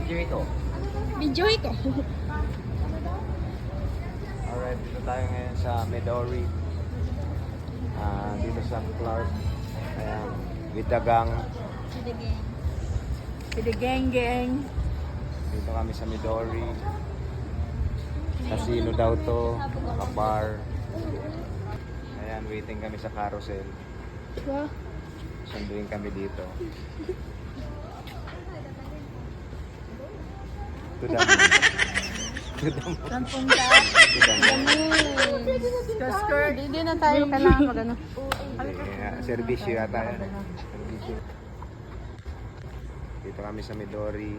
Video ito. Video ko. Alright, dito tayo ngayon sa Midori. Dito sa Clark. Ayan, with the gang. With the gang. Dito kami sa Midori. Casino daw to, bar. Ayan, waiting kami sa carousel. Wow. Sunduin kami dito. Tudamo. Saan punta? Tudamo. Hindi na tayo kailangan mag-ano. Servisyo yata yan. Servisyo. Dito kami sa Midori.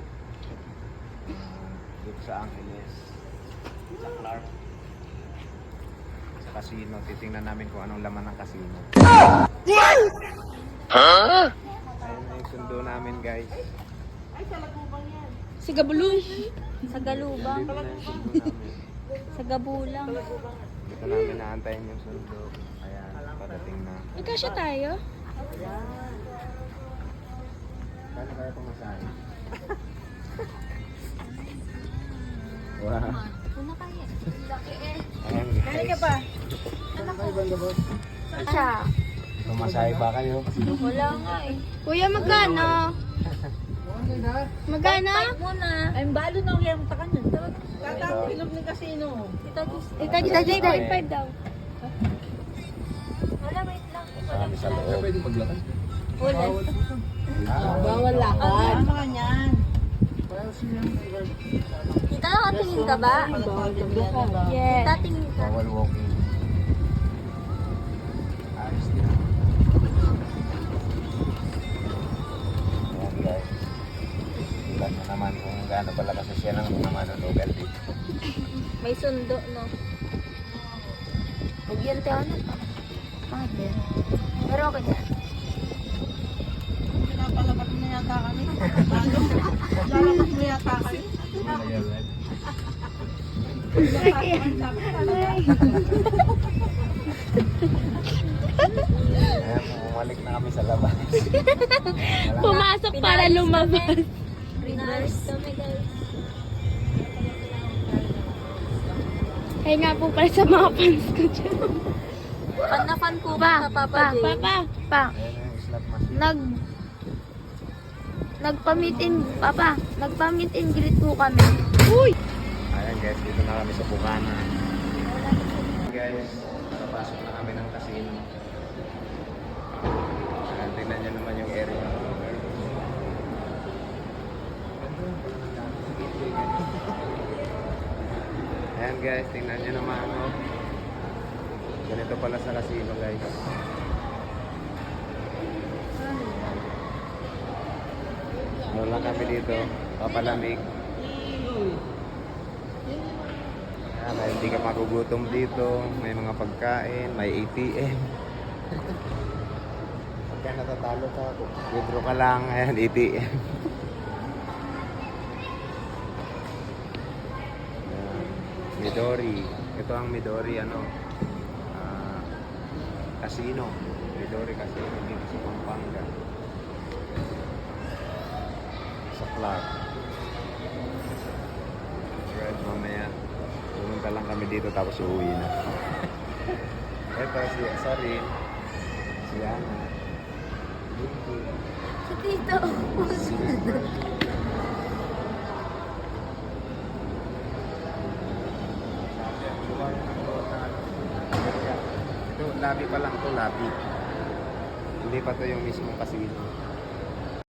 Dito sa Angeles. Sa Clark. Sa casino. Titingnan namin kung anong laman ng casino. Ayun na yung sundo namin, guys. Si Gabulong. Sa Galubang. Dito na yung sundo namin. Sa Gabulang. Dito namin naantayin yung sundo. Ayan, padating na. Magkasya tayo? Kano kaya pumasahin? Wow. Una kaya. Laki eh. Ayan, guys. Siya. Pumasahe ba kayo? Wala nga eh. Kuya, magkano? Magkano? Muna. Ay, balo na yung takan yun. Ito. Ita 5 daw. Wala, wait lang. Kami sa loob. Wala. Bawal lakad. Kita nakatingin ka ba? Yes. Kita tingin ka. Bawal walking. Ayos din. Ayan, guys. Ilan na naman kung gaano pala kasi siya ng mga manunugan dito. May sundo, no? Huwag yan, Teo. Bakit yan? Pero okay yan. Pinapalabat mo yata kami. Lalabat mo yata kami. Ayan, umalik na kami sa labas. Pumasok para lumabas. Reverse kami, guys. Kaya nga po pala sa mga fans ko dyan. Fan na fan ko ba sa Papa J? Ayan na yung slot machine. Nagpa-meet and greet po kami. Uy! Ayan guys, dito na kami sa Bukana. Guys, nakapasok na kami ng casino. Ayan, tingnan nyo naman yung area. Ayan guys, tingnan nyo naman. Oh. Ganito pala sa casino guys. Ano lang kami dito, papalamig. Kaya hindi ka magugutom dito, may mga pagkain, may ATM. Pagka natatalo ka, withdraw ka lang, ayan, ATM. Ayan, Midori. Ito ang Midori, casino. Midori Casino dito sa Pampanga. Sa Clark. Right, mamaya. Pumunta lang kami dito tapos uuwi na. Ito si Sarin. Si Ana. Si Tito. Si Ito, labi pa lang to, labi. Hindi pa to yung mismong casino.